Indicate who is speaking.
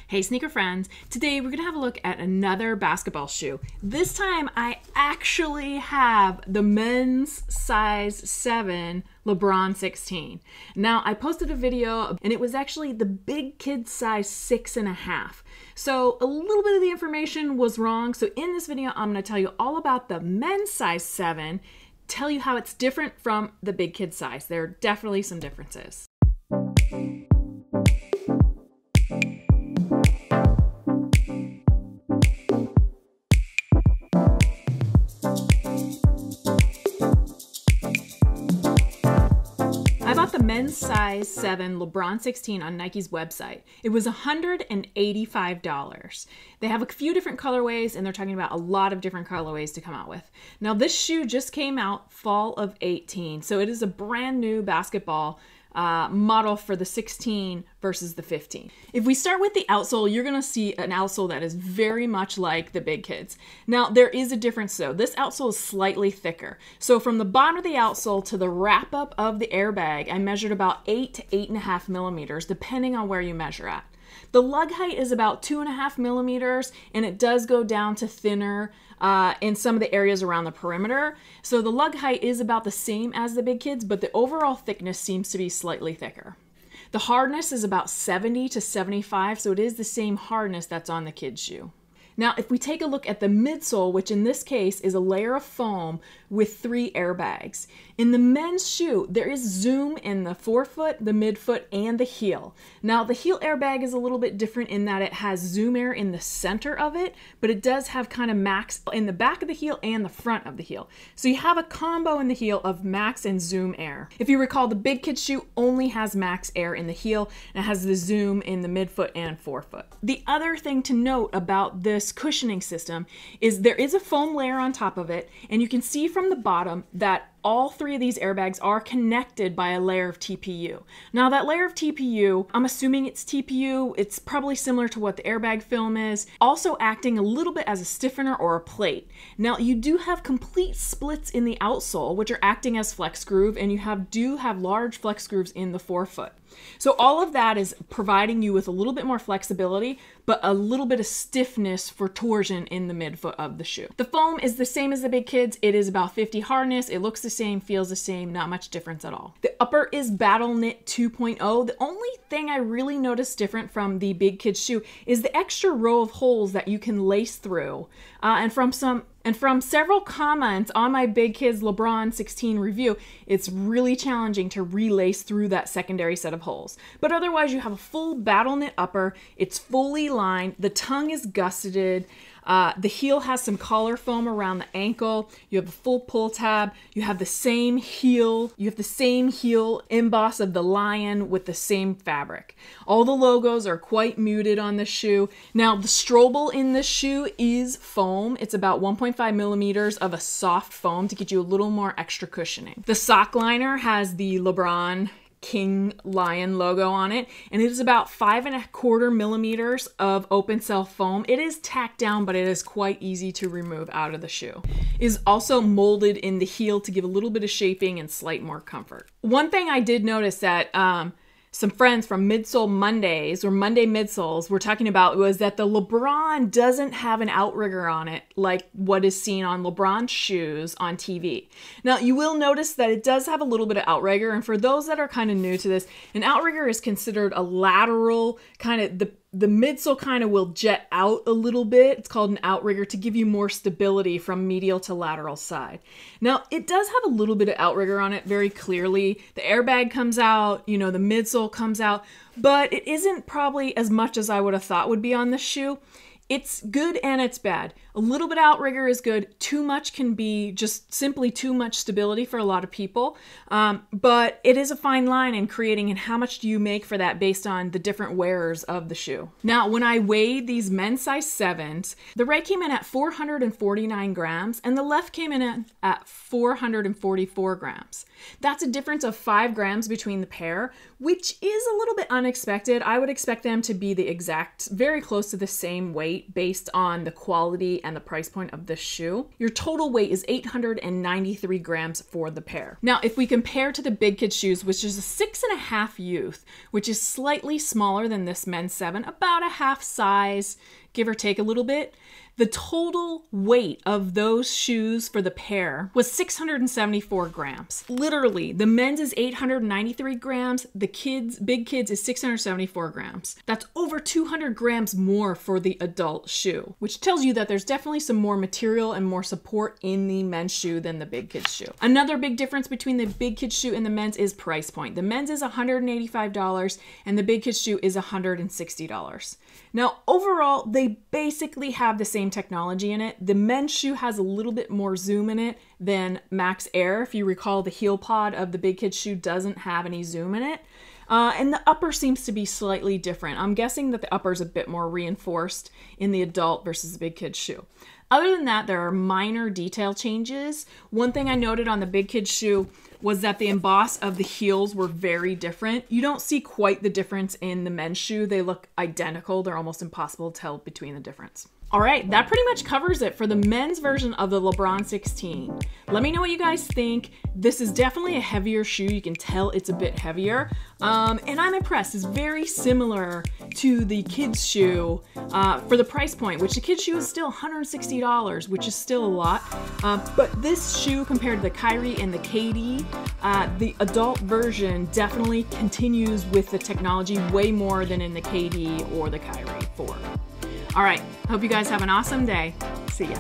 Speaker 1: Hey sneaker friends, today we're gonna have a look at another basketball shoe. This time I actually have the men's size 7 Lebron 16. Now I posted a video and it was actually the big kid size 6.5. So a little bit of the information was wrong. So in this video I'm gonna tell you all about the men's size 7, tell you how it's different from the big kid size. There are definitely some differences. I bought the men's size 7 Lebron 16 on Nike's website. It was $185. They have a few different colorways and they're talking about a lot of different colorways to come out with. Now this shoe just came out fall of 18, so it is a brand new basketball model for the 16 versus the 15. If we start with the outsole, you're gonna see an outsole that is very much like the big kids. Now there is a difference though. This outsole is slightly thicker. So from the bottom of the outsole to the wrap up of the airbag, I measured about 8 to 8.5 millimeters, depending on where you measure at. The lug height is about 2.5 millimeters, and it does go down to thinner in some of the areas around the perimeter. So the lug height is about the same as the big kids, but the overall thickness seems to be slightly thicker. The hardness is about 70 to 75, so it is the same hardness that's on the kid's shoe. Now, if we take a look at the midsole, which in this case is a layer of foam with 3 airbags. In the men's shoe, there is zoom in the forefoot, the midfoot, and the heel. Now, the heel airbag is a little bit different in that it has zoom air in the center of it, but it does have kind of max in the back of the heel and the front of the heel. So you have a combo in the heel of max and zoom air. If you recall, the big kid shoe only has max air in the heel and it has the zoom in the midfoot and forefoot. The other thing to note about this cushioning system is there is a foam layer on top of it, and you can see from the bottom that all 3 of these airbags are connected by a layer of TPU. Now that layer of TPU, I'm assuming it's TPU, it's probably similar to what the airbag film is, also acting a little bit as a stiffener or a plate. Now you do have complete splits in the outsole, which are acting as flex groove, and you do have large flex grooves in the forefoot. So all of that is providing you with a little bit more flexibility, but a little bit of stiffness for torsion in the midfoot of the shoe. The foam is the same as the big kids. It is about 50 hardness. It looks the same, feels the same, not much difference at all. The upper is Battle Knit 2.0. The only thing I really noticed different from the big kids shoe is the extra row of holes that you can lace through. And from several comments on my Big Kids Lebron 16 review, it's really challenging to relace through that secondary set of holes. But otherwise, you have a full Battle Knit upper. It's fully lined. The tongue is gusseted. The heel has some collar foam around the ankle. You have a full pull tab. You have the same heel. You have the same heel emboss of the lion with the same fabric. All the logos are quite muted on the shoe. Now, the strobel in this shoe is foam. It's about 1.5 millimeters of a soft foam to get you a little more extra cushioning. The sock liner has the Lebron King Lion logo on it, and it is about 5.25 millimeters of open cell foam. It is tacked down, but it is quite easy to remove out of the shoe. It is also molded in the heel to give a little bit of shaping and slight more comfort. One thing I did notice that some friends from Midsole Mondays or Monday Midsoles were talking about was that the Lebron doesn't have an outrigger on it like what is seen on LeBron shoes on TV. Now you will notice that it does have a little bit of outrigger, and for those that are kind of new to this, an outrigger is considered a lateral kind of the midsole kind of will jet out a little bit. It's called an outrigger to give you more stability from medial to lateral side. Now, it does have a little bit of outrigger on it very clearly. The airbag comes out, you know, the midsole comes out, but it isn't probably as much as I would have thought would be on the shoe. It's good and it's bad. A little bit of outrigger is good. Too much can be just simply too much stability for a lot of people. But it is a fine line in creating and how much do you make for that based on the different wearers of the shoe. Now, when I weighed these men's size 7s, the right came in at 449 grams and the left came in at 444 grams. That's a difference of 5 grams between the pair, which is a little bit unexpected. I would expect them to be the exact, very close to the same weight based on the quality and the price point of this shoe. Your total weight is 893 grams for the pair. Now, if we compare to the Big Kid shoes, which is a 6.5 youth, which is slightly smaller than this men's 7, about a half size, give or take a little bit, the total weight of those shoes for the pair was 674 grams. Literally, the men's is 893 grams, the Big Kids is 674 grams. That's over 200 grams more for the adult shoe, which tells you that there's definitely some more material and more support in the men's shoe than the Big Kids shoe. Another big difference between the Big Kids shoe and the men's is price point. The men's is $185 and the Big Kids shoe is $160. Now, overall, they basically have the same technology in it. The men's shoe has a little bit more zoom in it than Max Air. If you recall, the heel pod of the Big Kid shoe doesn't have any zoom in it. And the upper seems to be slightly different. I'm guessing that the upper is a bit more reinforced in the adult versus the Big Kid shoe. Other than that, there are minor detail changes. One thing I noted on the Big Kid shoe was that the emboss of the heels were very different. You don't see quite the difference in the men's shoe. They look identical. They're almost impossible to tell between the difference. All right, that pretty much covers it for the men's version of the Lebron 16. Let me know what you guys think. This is definitely a heavier shoe. You can tell it's a bit heavier. And I'm impressed. It's very similar to the kids' shoe for the price point, which the kids' shoe is still $160, which is still a lot. But this shoe compared to the Kyrie and the KD, the adult version definitely continues with the technology way more than in the KD or the Kyrie 4. All right, hope you guys have an awesome day. See ya.